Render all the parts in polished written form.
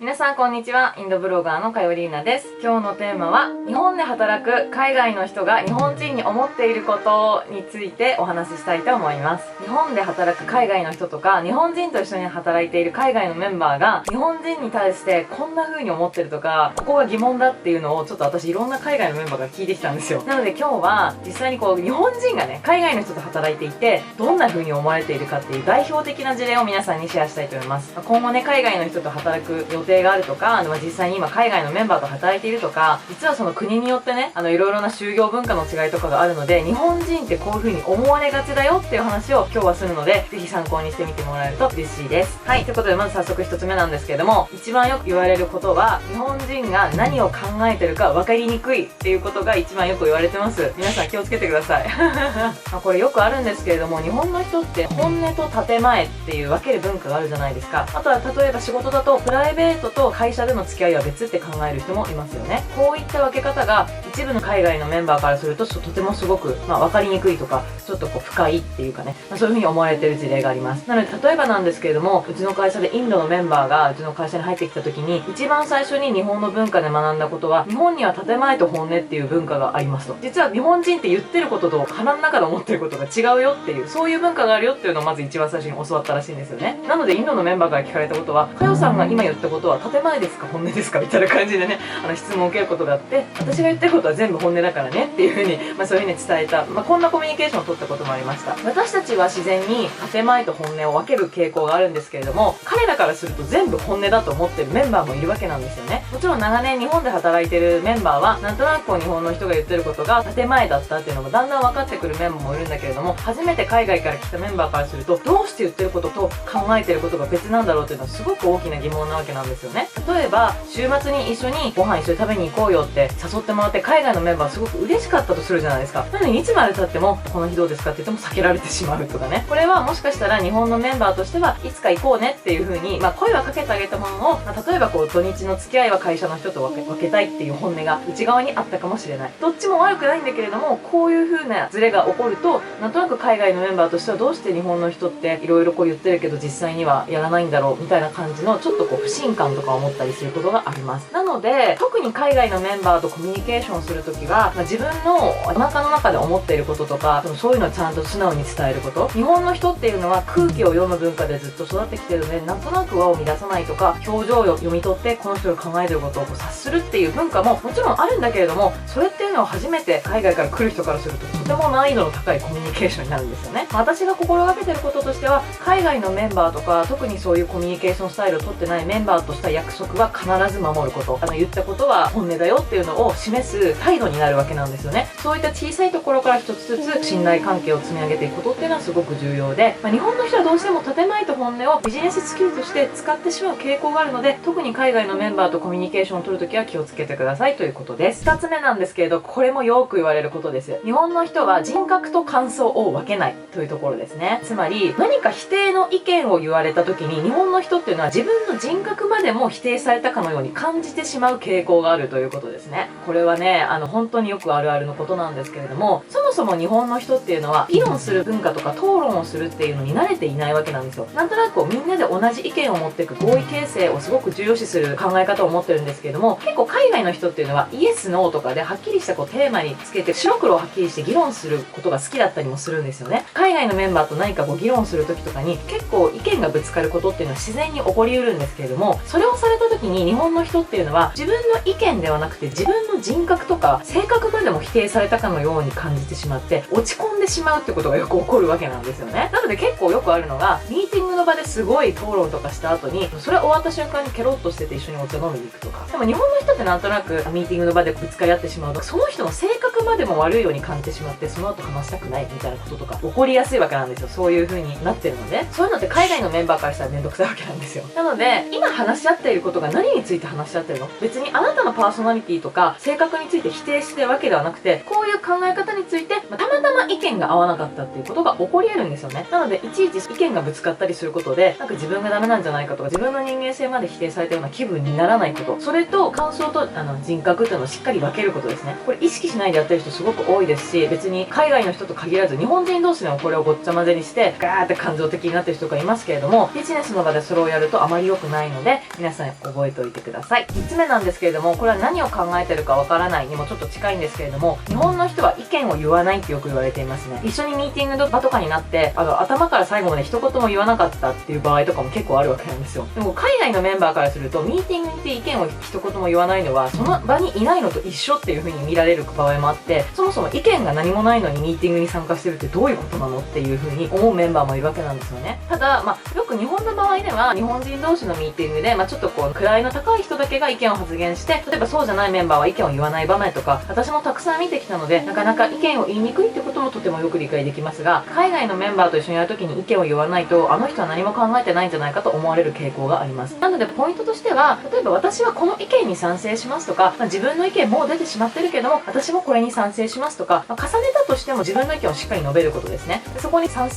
皆さんこんにちは。インドブロガーのかよりーなです。今日のテーマは日本で働く海外の人が日本人に思っていることについてお話ししたいと思います。日本で働く海外の人とか日本人と一緒に働いている海外のメンバーが日本人に対してこんな風に思ってるとか、ここが疑問だっていうのをちょっと私いろんな海外のメンバーが聞いてきたんですよ。なので今日は実際に日本人がね、海外の人と働いていてどんな風に思われているかっていう代表的な事例を皆さんにシェアしたいと思います。今後ね、海外の人と働く予定があるとか、実際に今海外のメンバーと働いているとか、実はその国によってね、いろいろな就業文化の違いとかがあるので、日本人ってこういう風に思われがちだよっていう話を今日はするので、ぜひ参考にしてみてもらえると嬉しいです。はい、ということでまず早速一つ目なんですけれども、一番よく言われることは、日本人が何を考えてるか分かりにくいっていうことが一番よく言われてます。皆さん気をつけてください。これよくあるんですけれども、日本の人って本音と建前っていう分ける文化があるじゃないですか。あとは例えば仕事だとプライベートと会社での付き合いは別って考える人もいますよね。こういった分け方が一部の海外のメンバーからするととてもすごく、分かりにくいとか、ちょっと不快っていうかね、そういう風に思われてる事例があります。なので例えばなんですけれども、うちの会社でインドのメンバーがうちの会社に入ってきた時に、一番最初に日本の文化で学んだことは、日本には建前と本音っていう文化がありますと。実は日本人って言ってることと腹の中で思ってることが違うよっていう、そういう文化があるよっていうのをまず一番最初に教わったらしいんですよね。なのでインドのメンバーから聞かれたことは、かよさんが今言ったことは建前ですか本音ですかみたいな感じでね、質問を受けることがあって、私が言ってることは全部本音だからねっていう風に、そういう風に伝えた、こんなコミュニケーションを取ったこともありました。私たちは自然に建前と本音を分ける傾向があるんですけれども、彼らからすると全部本音だと思ってるメンバーもいるわけなんですよね。もちろん長年日本で働いてるメンバーはなんとなく日本の人が言ってることが建前だったっていうのもだんだん分かってくるメンバーもいるんだけれども、初めて海外から来たメンバーからすると、どうして言ってることと考えてることが別なんだろうっていうのはすごく大きな疑問なわけなんですよね。例えば週末に一緒にご飯一緒に食べに行こうよって誘ってもらって、海外のメンバーはすごく嬉しかったとするじゃないですか。なのにいつまで経ってもこの日どうですかって言っても避けられてしまうとかね。これはもしかしたら日本のメンバーとしてはいつか行こうねっていう風に、声はかけてあげたものの、例えば土日の付き合いは会社の人と分けたいっていう本音が内側にあったかもしれない。どっちも悪くないんだけれども、こういう風なズレが起こると、なんとなく海外のメンバーとしてはどうして日本の人っていろいろ言ってるけど実際にはやらないんだろうみたいな感じのちょっと不信感とか思ったりすることがあります。なので特に海外のメンバーとコミュニケーションするときは、自分のお腹の中で思っていることとか、そういうのをちゃんと素直に伝えること。日本の人っていうのは空気を読む文化でずっと育ってきてるので、なんとなく輪を乱さないとか、表情を読み取ってこの人が考えてることを察するっていう文化ももちろんあるんだけれども、それっていうのは初めて海外から来る人からするととても難易度の高いコミュニケーションになるんですよね。私が心がけてることとしては、海外のメンバーとか特にそういうコミュニケーションスタイルを取ってないメンバーとした約束は必ず守ること。言ったことは本音だよっていうのを示す態度になるわけなんですよね。そういった小さいところから一つずつ信頼関係を積み上げていくことっていうのはすごく重要で、日本の人はどうしても建前と本音をビジネススキルとして使ってしまう傾向があるので、特に海外のメンバーとコミュニケーションを取るときは気をつけてくださいということです。2つ目なんですけれど、これもよく言われることです。日本の人は人格と感想を分けないというところですね。つまり何か否定の意見を言われた時に、日本の人っていうのは自分の人格までも否定されたかのように感じてしまう傾向があるということですね。これはね、本当によくあるあるのことなんですけれども、そもそも日本の人っていうのは議論する文化とか討論をするっていうのに慣れていないわけなんですよ。なんとなくみんなで同じ意見を持っていく合意形成をすごく重要視する考え方を持ってるんですけれども、結構海外の人っていうのはイエスノーとかではっきりしたテーマにつけて白黒をはっきりして議論することが好きだったりもするんですよね。海外のメンバーと何か議論する時とかに結構意見がぶつかることっていうのは自然に起こりうるんですけれども、それをされた時に日本の人っていうのは自分の意見ではなくて自分の人格とか性格までも否定されたかのように感じてしまって落ち込んでしまうってことがよく起こるわけなんですよね。なので結構よくあるのが、ミーティングの場ですごい討論とかした後にそれ終わった瞬間にケロッとしてて一緒にお茶飲みに行くとか。でも日本の人ってなんとなくミーティングの場でぶつかり合ってしまうと、その人の性格までも悪いように感じてしまって、その後話したくないみたいなこととか起こりやすいわけなんですよ。そういう風になってるので、そういうのって海外のメンバーからしたらめんどくさいわけなんですよ。なので今話し合っていることが何について話し合ってるの、別にあなたのパーソナリティとか性格について否定してるわけではなくて、こういう考え方について、たまたま意見が合わなかったっていうことが起こり得るんですよね。なのでいちいち意見がぶつかったりすることで、自分がダメなんじゃないかとか自分の人間性まで否定されたような気分にならないこと、それと感想と人格っていうのをしっかり分けることですね。これ意識しないでやっってる人すごく多いですし、別に海外の人と限らず日本人同士でもこれをごっちゃ混ぜにしてガーって感情的になってる人がいますけれども、ビジネスの場でそれをやるとあまり良くないので、皆さん覚えておいてください。3つ目なんですけれども、これは何を考えてるかわからないにもちょっと近いんですけれども、日本の人は意見を言わないってよく言われていますね。一緒にミーティングの場とかになって頭から最後まで一言も言わなかったっていう場合とかも結構あるわけなんですよ。でも海外のメンバーからすると、ミーティングに行って意見を一言も言わないのはその場にいないのと一緒っていう風に見られる場合もあって、そもそも意見が何もないのにミーティングに参加してるってどういうことなのっていう風に思うメンバーもいるわけなんですよね。ただよく日本の場合では日本人同士のミーティングでちょっと位の高い人だけが意見を発言して、例えばそうじゃないメンバーは意見を言わない場面とか私もたくさん見てきたので、なかなか意見を言いにくいってこともとてもよく理解できますが、海外のメンバーと一緒にやるときに意見を言わないと、あの人は何も考えてないんじゃないかと思われる傾向があります。なのでポイントとしては、例えば私はこの意見に賛成しますとか、自分の意見もう出てしまってるけども私もこれに賛成しますとか、重ねたとしても自分の意見をしっかり述べることですね。でそこに参加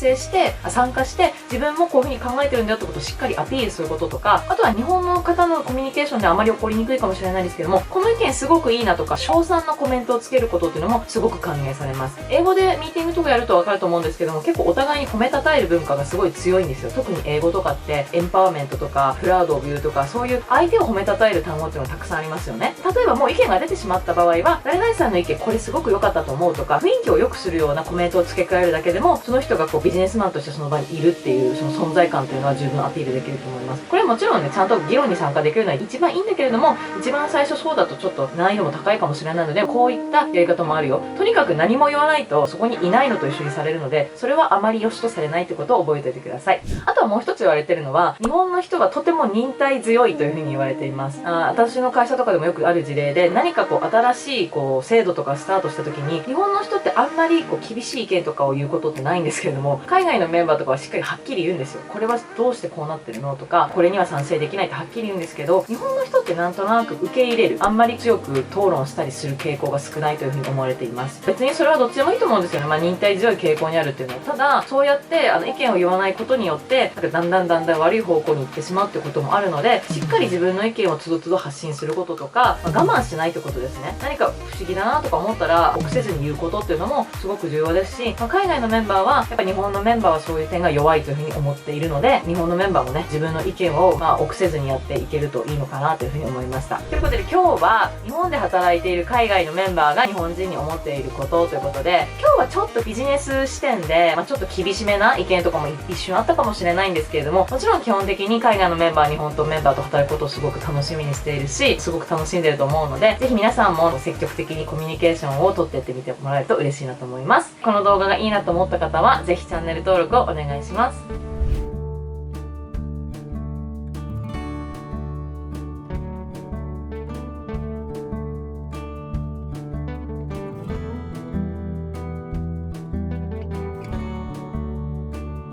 して自分もこういう風に考えてるんだよってことをしっかりアピールすることとか、あとは日本の方のコミュニケーションであまり起こりにくいかもしれないですけども、この意見すごくいいなとか称賛のコメントをつけることっていうのもすごく歓迎されます。英語でミーティングとかやると分かると思うんですけども、結構お互いに褒めたたえる文化がすごい強いんですよ。特に英語とかってエンパワーメントとかプラウドをビューとか、そういう相手を褒めたたえる単語っていうのがたくさんありますよね。例えばもう意見が出てしまった場合は、誰々さんの意見これすごく良かったと思うとか、雰囲気を良くするようなコメントを付け加えるだけでも、その人がビジネスマンとしてその場にいるっていうその存在感というのは十分アピールできると思います。これもちろんね、ちゃんと議論に参加できるのは一番いいんだけれども、一番最初そうだとちょっと難易度も高いかもしれないので、こういったやり方もあるよ。とにかく何も言わないとそこにいないのと一緒にされるので、それはあまり良しとされないってことを覚えておいてください。あとはもう一つ言われてるのは、日本の人はとても忍耐強いというふうに言われています。私の会社とかでもよくある事例で、何か新しい制度とかスタートした時に、日本の人ってあんまり厳しい意見とかを言うことってないんですけれども、海外のメンバーとかはしっかりはっきり言うんですよ。これはどうしてこうなってるのとか、これには賛成できないってはっきり言うんですけど、日本の人ってなんとなく受け入れる、あんまり強く討論したりする傾向が少ないというふうに思われています。別にそれはどっちでもいいと思うんですよね。忍耐強い傾向にあるっていうのは。ただそうやって意見を言わないことによって、だんだん悪い方向に行ってしまうってこともあるので、しっかり自分の意見をつどつど発信することとか、我慢しないってことですね。何か不思議だなとか思ったら臆せずに言うことっていうのもすごく重要ですし、海外のメンバーはやっぱ日本のメンバーはそういう点が弱いというふうに思っているので、日本のメンバーもね、自分の意見を臆せずにやっていけるといいのかなというふうに思いました。ということで今日は日本で働いている海外のメンバーが日本人に思っていることということで、今日はちょっとビジネス視点で、ちょっと厳しめな意見とかも一瞬あったかもしれないんですけれども、もちろん基本的に海外のメンバー、日本のメンバーと働くことをすごく楽しみにしているし、すごく楽しんでると思うので、ぜひ皆さんも積極的にコミュニケーションを取っていってみてもらえると嬉しいなと思います。この動画がいいなと思った方はぜひチャンネル登録をお願いします。